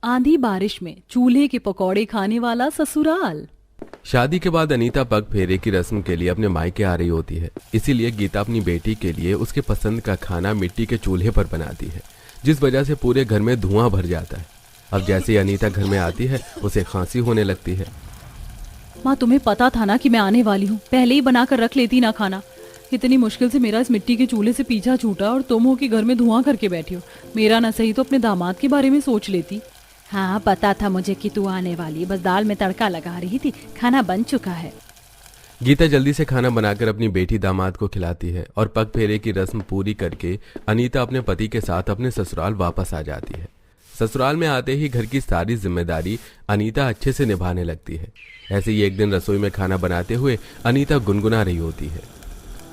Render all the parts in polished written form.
आंधी बारिश में चूल्हे के पकौड़े खाने वाला ससुराल। शादी के बाद अनीता पग फेरे की रस्म के लिए अपने मायके आ रही होती है। इसीलिए गीता अपनी बेटी के लिए उसके पसंद का खाना मिट्टी के चूल्हे पर बनाती है, जिस वजह से पूरे घर में धुआं भर जाता है। अब जैसे ही अनीता घर में आती है उसे खांसी होने लगती है। माँ, तुम्हें पता था ना कि मैं आने वाली हूँ, पहले ही बना कर रख लेती ना खाना। इतनी मुश्किल से मेरा इस मिट्टी के चूल्हे से पीछा छूटा और तुम हो कि घर में धुआं करके बैठी हो। मेरा ना सही तो अपने दामाद के बारे में सोच लेती। हाँ, पता था मुझे कि तू आने वाली, बस दाल में तड़का लगा रही थी, खाना बन चुका है। गीता जल्दी से खाना बनाकर अपनी बेटी दामाद को खिलाती है और पग फेरे की रस्म पूरी करके अनीता अपने पति के साथ अपने ससुराल वापस आ जाती है। ससुराल में आते ही घर की सारी जिम्मेदारी अनीता अच्छे से निभाने लगती है। ऐसे ही एक दिन रसोई में खाना बनाते हुए अनीता गुनगुना रही होती है।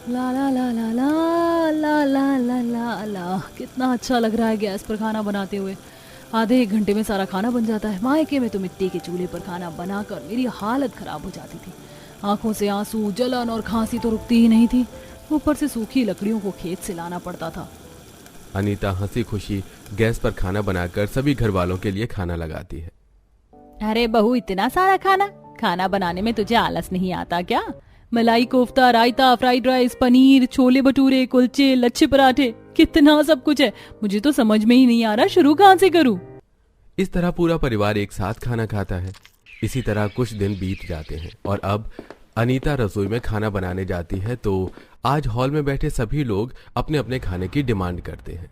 ला ला ला ला ला ला ला ला ला ला, कितना अच्छा लग रहा है गैस पर खाना बनाते हुए। आधे एक घंटे में सारा खाना बन जाता है। मायके में तो मिट्टी के चूल्हे पर खाना बनाकर मेरी हालत खराब हो जाती थी। आंखों से आंसू, जलन और खांसी तो रुकती ही नहीं थी। ऊपर से सूखी लकड़ियों को खेत से लाना पड़ता था। अनीता हंसी खुशी गैस पर खाना बनाकर सभी घर वालों के लिए खाना लगाती है। अरे बहू, इतना सारा खाना खाना बनाने में तुझे आलस नहीं आता क्या? मलाई कोफ्ता, रायता, फ्राइड राइस, पनीर, छोले भटूरे, कुलचे, लच्छे पराठे, कितना सब कुछ है। मुझे तो समझ में ही नहीं आ रहा शुरू कहाँ से करूं। इस तरह पूरा परिवार एक साथ खाना खाता है। इसी तरह कुछ दिन बीत जाते हैं और अब अनीता रसोई में खाना बनाने जाती है तो आज हॉल में बैठे सभी लोग अपने अपने खाने की डिमांड करते हैं।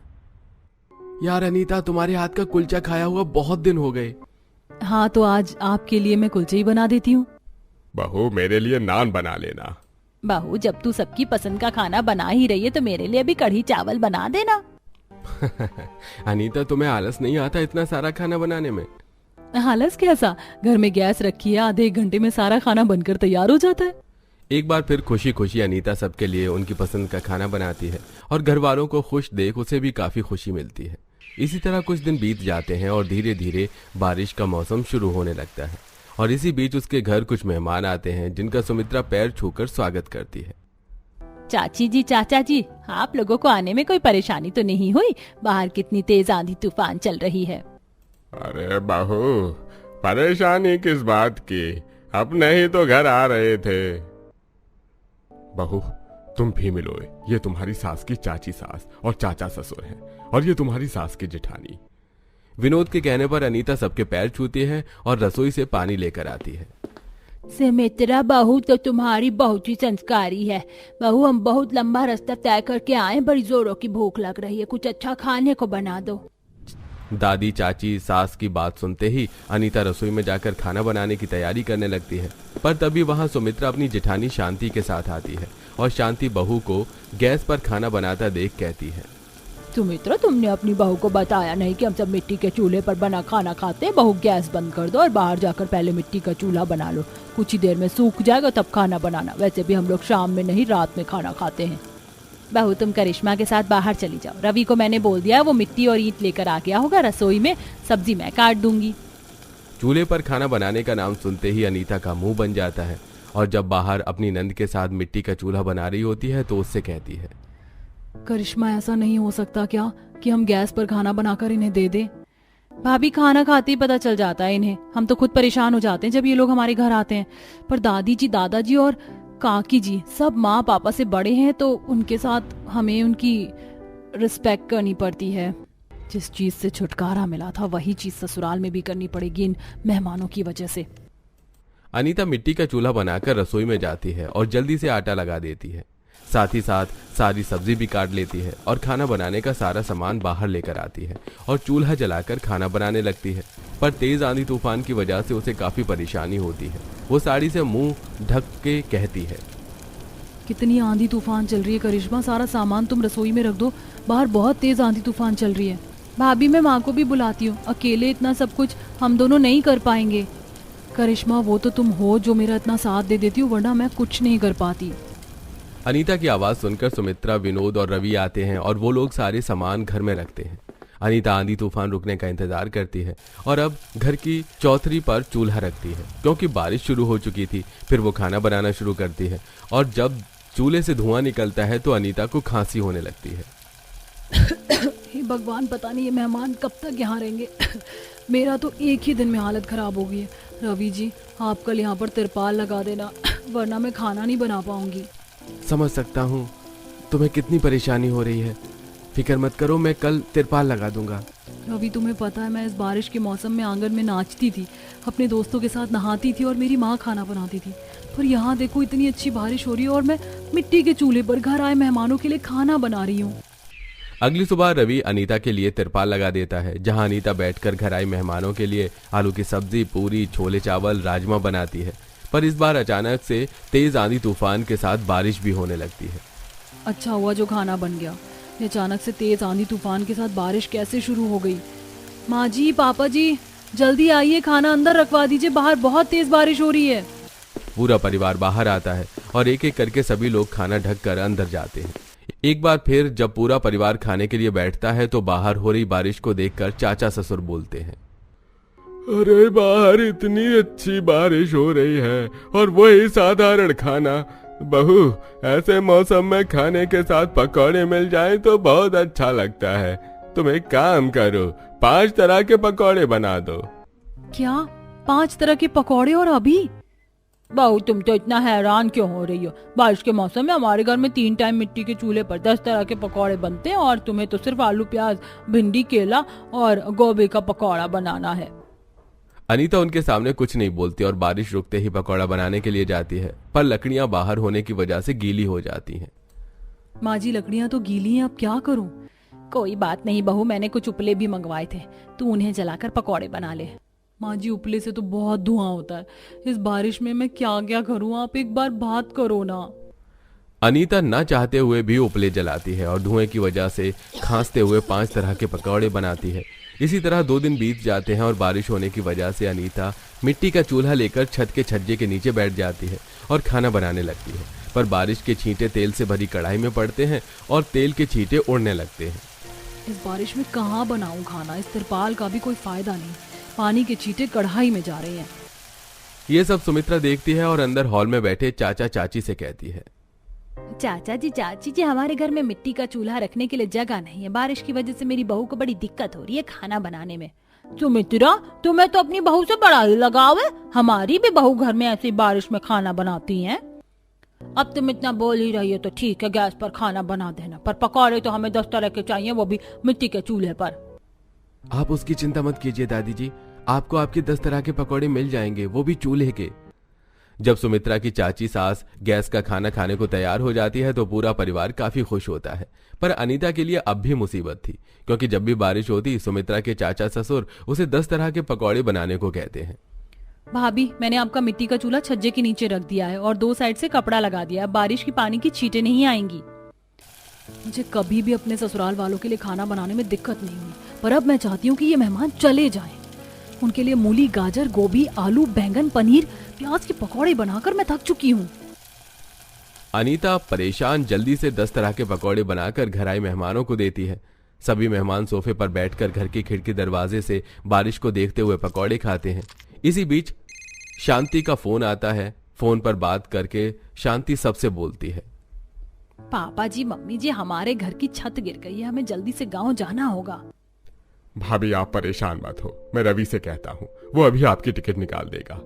यार अनीता, तुम्हारे हाथ का कुलचा खाया हुआ बहुत दिन हो गए। हाँ, तो आज आपके लिए मैं कुलचे ही बना देती हूँ। बहू, मेरे लिए नान बना लेना। बहू, जब तू सबकी पसंद का खाना बना ही रही है तो मेरे लिए भी कढ़ी चावल बना देना। अनीता, तुम्हें आलस नहीं आता इतना सारा खाना बनाने में? आलस कैसा, घर में गैस रखी है, आधे एक घंटे में सारा खाना बनकर तैयार हो जाता है। एक बार फिर खुशी खुशी अनीता सबके लिए उनकी पसंद का खाना बनाती है और घर वालों को खुश देख उसे भी काफी खुशी मिलती है। इसी तरह कुछ दिन बीत जाते हैं और धीरे धीरे बारिश का मौसम शुरू होने लगता है और इसी बीच उसके घर कुछ मेहमान आते हैं जिनका सुमित्रा पैर छूकर स्वागत करती है। चाची जी, चाचा जी, आप लोगों को आने में कोई परेशानी तो नहीं हुई? बाहर कितनी तेज आंधी तूफान चल रही है। अरे बहू, परेशानी किस बात की, अपने ही तो घर आ रहे थे। बहू, तुम भी मिलो, ये तुम्हारी सास की चाची सास और चाचा ससुर हैं और ये तुम्हारी सास की जेठानी। विनोद के कहने पर अनीता सबके पैर छूती है और रसोई से पानी लेकर आती है। सुमित्रा बहू तो तुम्हारी बहुत ही संस्कारी है। बहू, हम बहुत लंबा रास्ता तय करके आए, बड़ी जोरों की भूख लग रही है, कुछ अच्छा खाने को बना दो। दादी चाची सास की बात सुनते ही अनीता रसोई में जाकर खाना बनाने की तैयारी करने लगती है। पर तभी वहां सुमित्रा अपनी जेठानी शांति के साथ आती है और शांति बहू को गैस पर खाना बनाता देख कहती है, सुमित्रा, तुमने अपनी बहू को बताया नहीं कि हम सब मिट्टी के चूल्हे पर बना खाना खाते हैं? बहू, गैस बंद कर दो और बाहर जाकर पहले मिट्टी का चूल्हा बना लो। कुछ ही देर में सूख जाएगा तब खाना बनाना। वैसे भी हम लोग शाम में नहीं, रात में खाना खाते हैं। बहू, तुम करिश्मा के साथ बाहर चली जाओ। रवि को मैंने बोल दिया, वो मिट्टी और ईंट लेकर आ गया होगा। रसोई में सब्जी मैं काट दूंगी। चूल्हे पर खाना बनाने का नाम सुनते ही अनीता का मुंह बन जाता है और जब बाहर अपनी नंद के साथ मिट्टी का चूल्हा बना रही होती है तो उससे कहती है, करिश्मा, ऐसा नहीं हो सकता क्या कि हम गैस पर खाना बनाकर इन्हें दे दें? भाभी, खाना खाते ही पता चल जाता है इन्हें। हम तो खुद परेशान हो जाते हैं जब ये लोग हमारे घर आते हैं। पर दादी जी, दादाजी और काकी जी सब माँ पापा से बड़े हैं तो उनके साथ हमें उनकी रिस्पेक्ट करनी पड़ती है। जिस चीज से छुटकारा मिला था वही चीज ससुराल में भी करनी पड़ेगी इन मेहमानों की वजह से। अनीता मिट्टी का चूल्हा बनाकर रसोई में जाती है और जल्दी से आटा लगा देती है। साथ ही साथ सारी सब्जी भी काट लेती है और खाना बनाने का सारा सामान बाहर लेकर आती है और चूल्हा जलाकर खाना बनाने लगती है। पर तेज आंधी तूफान की वजह से उसे काफी परेशानी होती है। वो साड़ी से मुंह ढक के कहती है, कितनी आंधी तूफान चल रही है करिश्मा, सारा सामान तुम रसोई में रख दो, बाहर बहुत तेज आंधी तूफान चल रही है। भाभी, मैं माँ को भी बुलाती हूँ, अकेले इतना सब कुछ हम दोनों नहीं कर पाएंगे। करिश्मा, वो तो तुम हो जो मेरा इतना साथ दे देती हो, वरना मैं कुछ नहीं कर पाती। अनीता की आवाज सुनकर सुमित्रा, विनोद और रवि आते हैं और वो लोग सारे सामान घर में रखते हैं। अनीता आंधी तूफान रुकने का इंतजार करती है और अब घर की चौथरी पर चूल्हा रखती है क्योंकि बारिश शुरू हो चुकी थी। फिर वो खाना बनाना शुरू करती है और जब चूल्हे से धुआं निकलता है तो अनीता को खांसी होने लगती है। हे भगवान, पता नहीं ये मेहमान कब तक यहाँ रहेंगे। मेरा तो एक ही दिन में हालत खराब हो गई है। रवि जी, आप कल यहाँ पर तिरपाल लगा देना, वरना मैं खाना नहीं बना पाऊंगी। समझ सकता हूँ तुम्हें कितनी परेशानी हो रही है, फिक्र मत करो, मैं कल तिरपाल लगा दूंगा। रवि, तुम्हें पता है मैं इस बारिश के मौसम में आंगन में नाचती थी, अपने दोस्तों के साथ नहाती थी और मेरी माँ खाना बनाती थी। पर यहाँ देखो, इतनी अच्छी बारिश हो रही है और मैं मिट्टी के चूल्हे पर घर आए मेहमानों के लिए खाना बना रही हूँ। अगली सुबह रवि अनीता के लिए तिरपाल लगा देता है, जहां अनीता बैठकर घर आए मेहमानों के लिए आलू की सब्जी, पूरी, छोले चावल, राजमा बनाती है। पर इस बार अचानक से तेज आंधी तूफान के साथ बारिश भी होने लगती है। अच्छा हुआ जो खाना बन गया। ये अचानक से तेज आंधी तूफान के साथ बारिश कैसे शुरू हो गई? माँ जी, पापा जी, जल्दी आइए, खाना अंदर रखवा दीजिए, बाहर बहुत तेज बारिश हो रही है। पूरा परिवार बाहर आता है और एक एक करके सभी लोग खाना ढककर अंदर जाते हैं। एक बार फिर जब पूरा परिवार खाने के लिए बैठता है तो बाहर हो रही बारिश को देखकर चाचा ससुर बोलते हैं, अरे बाहर इतनी अच्छी बारिश हो रही है और वही साधारण खाना। बहू, ऐसे मौसम में खाने के साथ पकौड़े मिल जाए तो बहुत अच्छा लगता है। तुम एक काम करो, 5 तरह के पकौड़े बना दो। क्या 5 तरह के पकौड़े? और अभी? बहू, तुम तो इतना हैरान क्यों हो रही हो? बारिश के मौसम में हमारे घर में 3 टाइम मिट्टी के चूल्हे पर 10 तरह के पकौड़े बनते हैं और तुम्हें तो सिर्फ आलू, प्याज, भिंडी, केला और गोभी का पकौड़ा बनाना है। अनीता उनके सामने कुछ नहीं बोलती और बारिश रुकते ही पकौड़ा बनाने के लिए जाती है, पर लकड़ियां बाहर होने की वजह से गीली हो जाती हैं। माँ जी, लकड़ियाँ तो गीली हैं, अब क्या करूँ? कोई बात नहीं बहू, मैंने कुछ उपले भी मंगवाए थे, तू उन्हें जलाकर पकौड़े बना ले। माँ जी, उपले से तो बहुत धुआं होता है, इस बारिश में मैं क्या क्या करूँ? आप एक बार बात करो ना। अनीता न चाहते हुए भी उपले जलाती है और धुएं की वजह से खांसते हुए 5 तरह के पकौड़े बनाती है। इसी तरह 2 दिन बीत जाते हैं और बारिश होने की वजह से अनीता मिट्टी का चूल्हा लेकर छत के छज्जे के नीचे बैठ जाती है और खाना बनाने लगती है। पर बारिश के छींटे तेल से भरी कढ़ाई में पड़ते हैं और तेल के छींटे उड़ने लगते हैं। इस बारिश में कहाँ बनाऊं खाना? इस तिरपाल का भी कोई फायदा नहीं, पानी के छींटे कढ़ाई में जा रहे हैं। ये सब सुमित्रा देखती है और अंदर हॉल में बैठे चाचा चाची से कहती है, चाचा जी, चाची जी, हमारे घर में मिट्टी का चूल्हा रखने के लिए जगह नहीं है। बारिश की वजह से मेरी बहू को बड़ी दिक्कत हो रही है खाना बनाने में। सुमित्रा, तुम्हें तो अपनी बहू से बड़ा ही लगाव है। हमारी भी बहू घर में ऐसी बारिश में खाना बनाती हैं। अब तुम इतना बोल ही रही हो तो ठीक है, गैस पर खाना बना देना, पर पकौड़े तो हमें 10 तरह के चाहिए, वो भी मिट्टी के चूल्हे पर। आप उसकी चिंता मत कीजिए दादी जी, आपको आपके 10 तरह के पकौड़े मिल जाएंगे, वो भी चूल्हे के। जब सुमित्रा की चाची सास गैस का खाना खाने को तैयार हो जाती है तो पूरा परिवार काफी खुश होता है। पर अनीता के लिए अब भी मुसीबत थी, क्योंकि जब भी बारिश होती सुमित्रा के चाचा ससुर उसे 10 तरह के पकौड़े बनाने को कहते हैं। भाभी, मैंने आपका मिट्टी का चूल्हा छज्जे के नीचे रख दिया है और 2 साइड से कपड़ा लगा दिया है, बारिश की पानी की छींटे नहीं आएंगी। मुझे कभी भी अपने ससुराल वालों के लिए खाना बनाने में दिक्कत नहीं हुई, पर अब मैं चाहती हूँ कि ये मेहमान चले जाएं। उनके लिए मूली, गाजर, गोभी, आलू, बैंगन, पनीर, प्याज के पकौड़े बनाकर मैं थक चुकी हूँ। अनीता परेशान जल्दी से 10 तरह के पकौड़े बनाकर घर आए मेहमानों को देती है। सभी मेहमान सोफे पर बैठकर घर की खिड़की दरवाजे से बारिश को देखते हुए पकौड़े खाते हैं। इसी बीच शांति का फोन आता है। फोन पर बात करके शांति सबसे बोलती है, पापा जी, मम्मी जी, हमारे घर की छत गिर गई है, हमें जल्दी से गांव जाना होगा। भाभी, आप परेशान मत हो, मैं रवि से कहता हूँ, वो अभी आपकी टिकट निकाल देगा।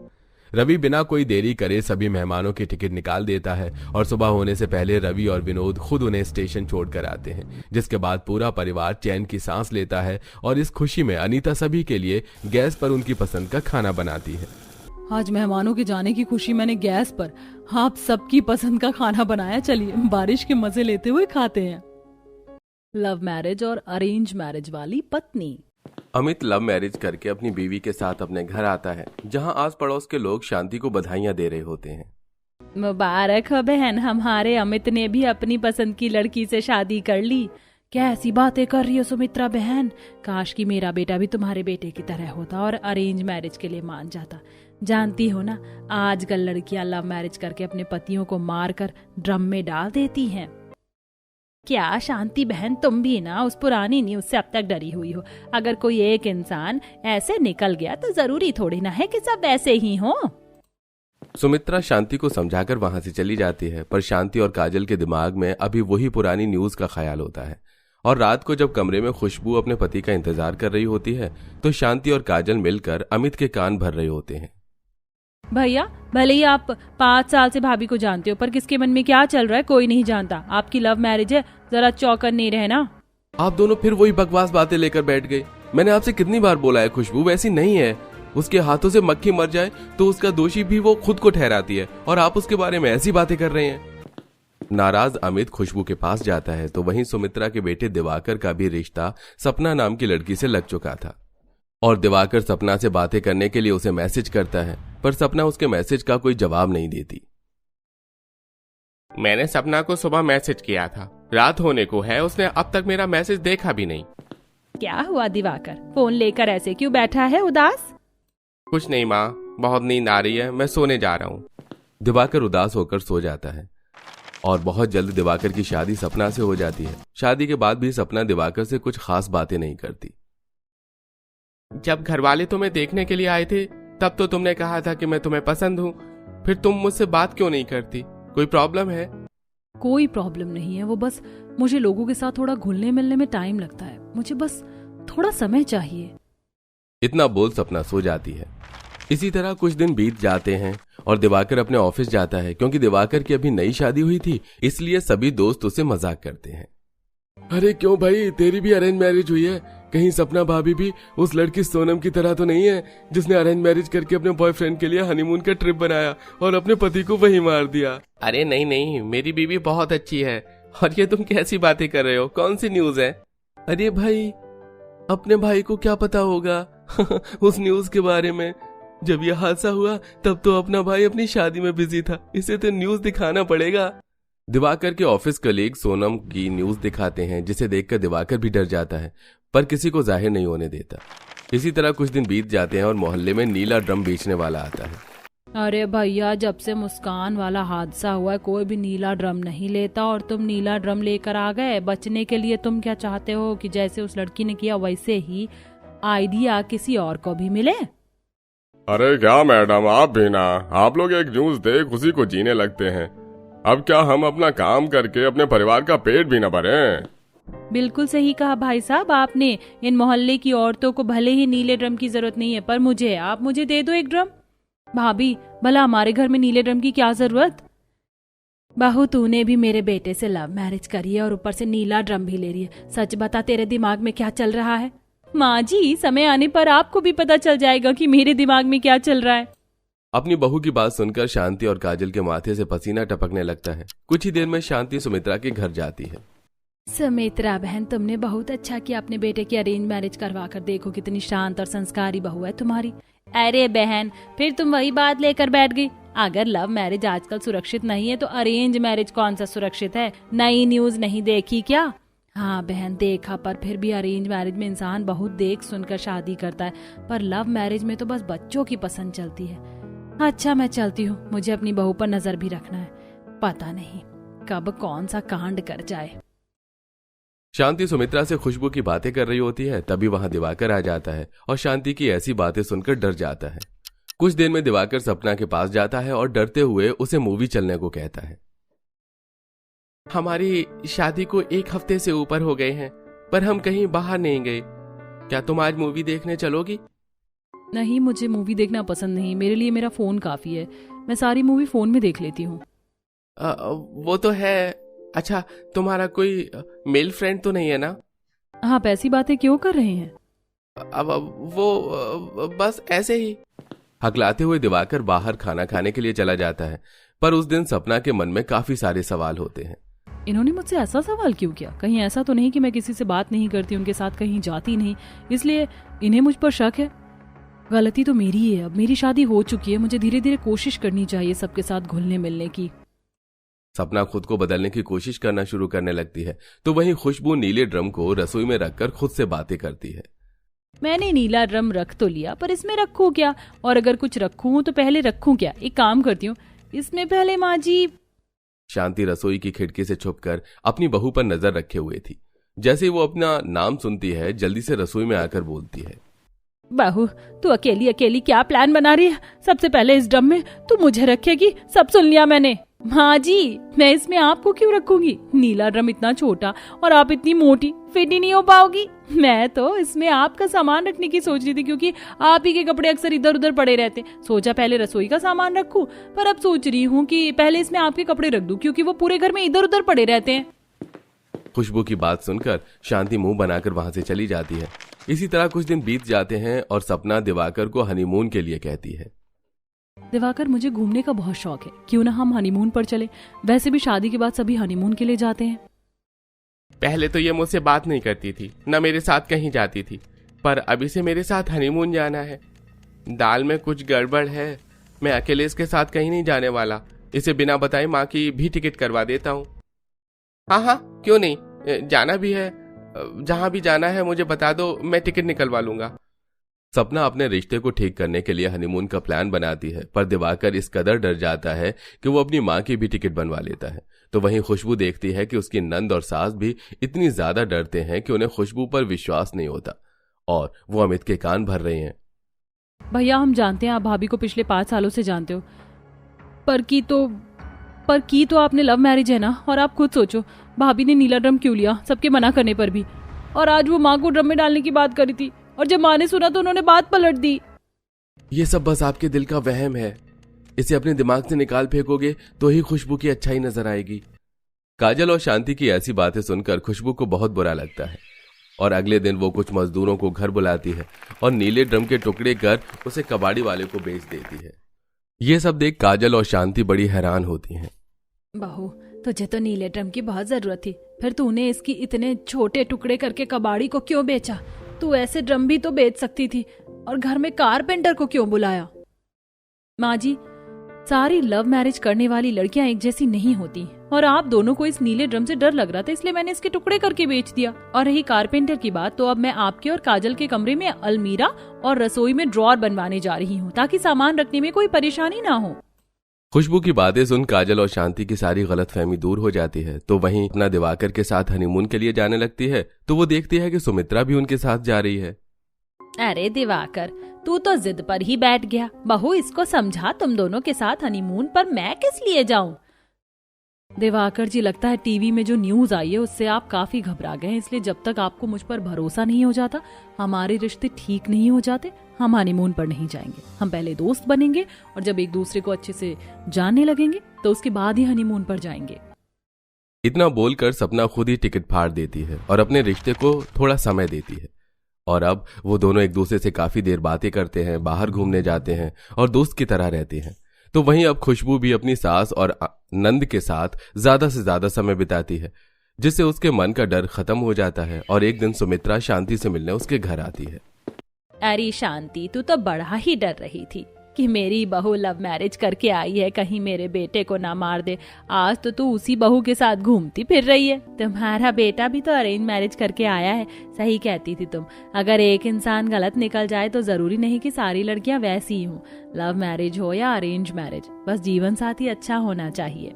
रवि बिना कोई देरी करे सभी मेहमानों की टिकट निकाल देता है और सुबह होने से पहले रवि और विनोद खुद उन्हें स्टेशन छोड़कर आते हैं, जिसके बाद पूरा परिवार चैन की सांस लेता है। और इस खुशी में अनीता सभी के लिए गैस पर उनकी पसंद का खाना बनाती है। आज मेहमानों के जाने की खुशी मैंने गैस पर आप सबकी पसंद का खाना बनाया। चलिए बारिश के मजे लेते हुए खाते हैं। लव मैरिज और अरेंज मैरिज वाली पत्नी। अमित लव मैरिज करके अपनी बीवी के साथ अपने घर आता है, जहां आस पड़ोस के लोग शांति को बधाइयां दे रहे होते हैं। मुबारक हो बहन, हमारे अमित ने भी अपनी पसंद की लड़की से शादी कर ली। कैसी बातें कर रही हो सुमित्रा बहन, काश कि मेरा बेटा भी तुम्हारे बेटे की तरह होता और अरेंज मैरिज के लिए मान जाता। जानती हो ना, आजकल लड़कियां लव मैरिज करके अपने पतियों को मारकर ड्रम में डाल देती हैं। क्या शांति बहन, तुम भी ना उस पुरानी न्यूज से अब तक डरी हुई हो। अगर कोई एक इंसान ऐसे निकल गया तो जरूरी थोड़ी ना है कि सब ऐसे ही हो। सुमित्रा शांति को समझाकर वहां से चली जाती है, पर शांति और काजल के दिमाग में अभी वही पुरानी न्यूज का ख्याल होता है और रात को जब कमरे में खुशबू अपने पति का इंतजार कर रही होती है तो शांति और काजल मिलकर अमित के कान भर रहे होते हैं। भैया, भले ही आप 5 साल से भाभी को जानते हो, पर किसके मन में क्या चल रहा है कोई नहीं जानता। आपकी लव मैरिज है, जरा चौकन नहीं रहना। आप दोनों फिर वही बकवास बातें लेकर बैठ गए। मैंने आपसे कितनी बार बोला है खुशबू वैसी नहीं है। उसके हाथों से मक्खी मर जाए तो उसका दोषी भी वो खुद को ठहराती है और आप उसके बारे में ऐसी बातें कर रहे हैं। नाराज अमित खुशबू के पास जाता है तो वहीं सुमित्रा के बेटे दिवाकर का भी रिश्ता सपना नाम की लड़की से लग चुका था और दिवाकर सपना से बातें करने के लिए उसे मैसेज करता है, पर सपना उसके मैसेज का कोई जवाब नहीं देती। मैंने सपना को सुबह मैसेज किया था, रात होने को है, उसने अब तक मेरा मैसेज देखा भी नहीं। क्या हुआ दिवाकर, फोन लेकर ऐसे क्यों बैठा है उदास? कुछ नहीं माँ, बहुत नींद आ रही है, मैं सोने जा रहा हूँ। दिवाकर उदास होकर सो जाता है और बहुत जल्द दिवाकर की शादी सपना से हो जाती है। शादी के बाद भी सपना दिवाकर से कुछ खास बातें नहीं करती। जब घरवाले तुम्हें देखने के लिए आए थे तब तो तुमने कहा था कि मैं तुम्हें पसंद हूँ, फिर तुम मुझसे बात क्यों नहीं करती? कोई प्रॉब्लम है? कोई प्रॉब्लम नहीं है, वो बस मुझे लोगों के साथ थोड़ा घुलने मिलने में टाइम लगता है, मुझे बस थोड़ा समय चाहिए। इतना बोल सपना सो जाती है। इसी तरह कुछ दिन बीत जाते हैं और दिवाकर अपने ऑफिस जाता है। क्योंकि दिवाकर की अभी नई शादी हुई थी इसलिए सभी दोस्त उसे मजाक करते हैं। अरे क्यों भाई, तेरी भी अरेंज मैरिज हुई है? कहीं सपना भाभी भी उस लड़की सोनम की तरह तो नहीं है जिसने अरेंज मैरिज करके अपने बॉयफ्रेंड के लिए हनीमून का ट्रिप बनाया और अपने पति को वहीं मार दिया? अरे नहीं नहीं, मेरी बीवी बहुत अच्छी है। और ये तुम कैसी बातें कर रहे हो? कौन सी न्यूज है? अरे भाई, अपने भाई को क्या पता होगा उस न्यूज के बारे में। जब यह हादसा हुआ तब तो अपना भाई अपनी शादी में बिजी था, इसे तो न्यूज दिखाना पड़ेगा। दिवाकर के ऑफिस कलीग सोनम की न्यूज दिखाते हैं जिसे देखकर दिवाकर भी डर जाता है पर किसी को जाहिर नहीं होने देता। इसी तरह कुछ दिन बीत जाते हैं और मोहल्ले में नीला ड्रम बेचने वाला आता है। अरे भैया, जब से मुस्कान वाला हादसा हुआ है कोई भी नीला ड्रम नहीं लेता और तुम नीला ड्रम लेकर आ गए। बचने के लिए तुम क्या चाहते हो कि जैसे उस लड़की ने किया वैसे ही आइडिया किसी और को भी मिले? अरे क्या मैडम, आप भी ना, आप लोग एक न्यूज देख उसी को जीने लगते हैं। अब क्या हम अपना काम करके अपने परिवार का पेट भी न भरें? बिल्कुल सही कहा भाई साहब आपने। इन मोहल्ले की औरतों को भले ही नीले ड्रम की जरूरत नहीं है, पर आप मुझे दे दो एक ड्रम। भाभी, भला हमारे घर में नीले ड्रम की क्या जरूरत? बहू, तूने भी मेरे बेटे से लव मैरिज करी है और ऊपर से नीला ड्रम भी ले रही है। सच बता, तेरे दिमाग में क्या चल रहा है? माँ जी, समय आने पर आपको भी पता चल जाएगा कि मेरे दिमाग में क्या चल रहा है। अपनी बहू की बात सुनकर शांति और काजल के माथे से पसीना टपकने लगता है। कुछ ही देर में शांति सुमित्रा के घर जाती है। सुमित्रा बहन, तुमने बहुत अच्छा किया अपने बेटे की अरेंज मैरिज करवा कर। देखो कितनी शांत और संस्कारी बहू है तुम्हारी। अरे बहन, फिर तुम वही बात लेकर बैठ गई। अगर लव मैरिज आजकल सुरक्षित नहीं है तो अरेंज मैरिज कौन सा सुरक्षित है? नई न्यूज नहीं देखी क्या? हाँ बहन, देखा, पर फिर भी अरेंज मैरिज में इंसान बहुत देख सुनकर शादी करता है, पर लव मैरिज में तो बस बच्चों की पसंद चलती है। अच्छा, मैं चलती हूँ, मुझे अपनी बहू पर नजर भी रखना है। पता नहीं कब कौन सा कांड कर जाए। शांति सुमित्रा से खुशबू की बातें कर रही होती है, तभी वहां दिवाकर आ जाता है और शांति की ऐसी बातें सुनकर डर जाता है। कुछ देर में दिवाकर सपना के पास जाता है और डरते हुए उसे मूवी चलने को कहता है। हमारी शादी को 1 हफ्ते से ऊपर हो गए हैं पर हम कहीं बाहर नहीं गए। क्या तुम आज मूवी देखने चलोगी? नहीं, मुझे मूवी देखना पसंद नहीं। मेरे लिए मेरा फोन काफी है, मैं सारी मूवी फोन में देख लेती हूँ। वो तो है। अच्छा, तुम्हारा कोई मेल फ्रेंड तो नहीं है ना? हाँ, ऐसी बातें क्यों कर रहे हैं? अब वो बस ऐसे ही। हकलाते हुए दिवाकर बाहर खाना खाने के लिए चला जाता है, पर उस दिन सपना के मन में काफी सारे सवाल होते हैं। इन्होंने मुझसे ऐसा सवाल क्यों किया? कहीं ऐसा तो नहीं कि मैं किसी से बात नहीं करती, उनके साथ कहीं जाती नहीं, इसलिए इन्हें मुझ पर शक है? गलती तो मेरी है। अब मेरी शादी हो चुकी है, मुझे धीरे धीरे कोशिश करनी चाहिए सबके साथ घुलने मिलने की। सपना खुद को बदलने की कोशिश करना शुरू करने लगती है तो वहीं खुशबू नीले ड्रम को रसोई में रखकर खुद से बातें करती है। मैंने नीला ड्रम रख तो लिया, पर इसमें रखूं क्या? और अगर कुछ रखूं तो पहले रखूं क्या? एक काम करती हूँ, इसमें पहले माँ जी। शांति रसोई की खिड़की से छुपकर अपनी बहू पर नजर रखे हुए थी। जैसे वो अपना नाम सुनती है जल्दी से रसोई में आकर बोलती है। बहू, तू अकेली अकेली क्या प्लान बना रही है? सबसे पहले इस ड्रम में तू मुझे रखेगी, सब सुन लिया मैंने। माँ जी, मैं इसमें आपको क्यों रखूंगी? नीला ड्रम इतना छोटा और आप इतनी मोटी, फिट ही नहीं हो पाओगी। मैं तो इसमें आपका सामान रखने की सोच रही थी, क्योंकि आप ही के कपड़े अक्सर इधर उधर पड़े रहते। सोचा पहले रसोई का सामान रखूं, पर अब सोच रही हूँ कि पहले इसमें आपके कपड़े रख दूं, क्योंकि वो पूरे घर में इधर उधर पड़े रहते हैं। खुशबू की बात सुनकर शांति मुंह बनाकर वहां से चली जाती है। इसी तरह कुछ दिन बीत जाते हैं और सपना दिवाकर को हनीमून के लिए कहती है। दिवाकर, मुझे घूमने का बहुत शौक है, क्यों ना हम हनीमून पर चले। वैसे भी शादी के बाद सभी हनीमून के लिए जाते हैं। पहले तो ये मुझसे बात नहीं करती थी, न मेरे साथ कहीं जाती थी, पर अभी से मेरे साथ हनीमून जाना है। दाल में कुछ गड़बड़ है, मैं अकेले इसके साथ कहीं नहीं जाने वाला। इसे बिना बताए माँ की भी टिकट करवा देता हूँ। हाँ हाँ, क्यों नहीं, जाना भी है। जहां भी जाना है मुझे बता दो, मैं टिकट निकलवा लूंगा। सपना अपने रिश्ते को ठीक करने के लिए हनीमून का प्लान बनाती है, पर दिवाकर इस कदर डर जाता है कि वो अपनी माँ की भी टिकट बनवा लेता है। तो वहीं खुशबू देखती है कि उसकी नंद और सास भी इतनी ज्यादा डरते हैं कि उन्हें खुशबू पर विश्वास नहीं होता और वो अमित के कान भर रहे हैं। भैया, हम जानते हैं आप भाभी को पिछले 5 सालों से जानते हो, पर की तो आपने लव मैरिज है ना। और आप खुद सोचो, भाभी ने नीला ड्रम क्यों लिया, सबके मना करने पर भी। और आज वो माँ को ड्रम में डालने की बात करी थी, और जब माँ ने सुना तो उन्होंने बात पलट दी। ये सब बस आपके दिल का वहम है। इसे अपने दिमाग से निकाल फेंकोगे तो ही खुशबू की अच्छाई नजर आएगी। काजल और शांति की ऐसी बातें सुनकर खुशबू को बहुत बुरा लगता है और अगले दिन वो कुछ मजदूरों को घर बुलाती है और नीले ड्रम के टुकड़े कर उसे कबाड़ी वाले को बेच देती है। ये सब देख काजल और शांति बड़ी हैरान होती हैं। बहू, तुझे तो नीले ड्रम की बहुत जरूरत थी, फिर तूने इसकी इतने छोटे टुकड़े करके कबाड़ी को क्यों बेचा? तू ऐसे ड्रम भी तो बेच सकती थी, और घर में कारपेंटर को क्यों बुलाया? माँ जी, सारी लव मैरिज करने वाली लड़कियां एक जैसी नहीं होती, और आप दोनों को इस नीले ड्रम से डर लग रहा था, इसलिए मैंने इसके टुकड़े करके बेच दिया। और रही कारपेंटर की बात, तो अब मैं आपके और काजल के कमरे में अलमीरा और रसोई में ड्रॉर बनवाने जा रही हूँ, ताकि सामान रखने में कोई परेशानी ना हो। खुशबू की बातें सुन काजल और शांति की सारी गलतफहमी दूर हो जाती है। तो वहीं अपना दिवाकर के साथ हनीमून के लिए जाने लगती है, तो वो देखती है कि सुमित्रा भी उनके साथ जा रही है। अरे दिवाकर, तू तो जिद पर ही बैठ गया। बहू, इसको समझा, तुम दोनों के साथ हनीमून पर मैं किस लिए जाऊं? दिवाकर जी, लगता है टीवी में जो न्यूज आई है उससे आप काफी घबरा गए हैं, इसलिए जब तक आपको मुझ पर भरोसा नहीं हो जाता, हमारे रिश्ते ठीक नहीं हो जाते, हम हनीमून पर नहीं जाएंगे। हम पहले दोस्त बनेंगे, और जब एक दूसरे को अच्छे से जानने लगेंगे तो उसके बाद ही हनीमून पर जाएंगे। इतना बोलकर सपना खुद ही टिकट फाड़ देती है और अपने रिश्ते को थोड़ा समय देती है। और अब वो दोनों एक दूसरे से काफी देर बातें करते हैं, बाहर घूमने जाते हैं और दोस्त की तरह रहते हैं। तो वहीं अब खुशबू भी अपनी सास और नंद के साथ ज्यादा से ज्यादा समय बिताती है, जिससे उसके मन का डर खत्म हो जाता है। और एक दिन सुमित्रा शांति से मिलने उसके घर आती है। अरे शांति, तू तो बड़ा ही डर रही थी कि मेरी बहू लव मैरिज करके आई है, कहीं मेरे बेटे को ना मार दे। आज तो तू उसी बहू के साथ घूमती फिर रही है। तुम्हारा बेटा भी तो अरेंज मैरिज करके आया है। सही कहती थी तुम, अगर एक इंसान गलत निकल जाए तो जरूरी नहीं कि सारी लड़कियां वैसी ही हों। लव मैरिज हो या अरेंज मैरिज, बस जीवन साथी अच्छा होना चाहिए।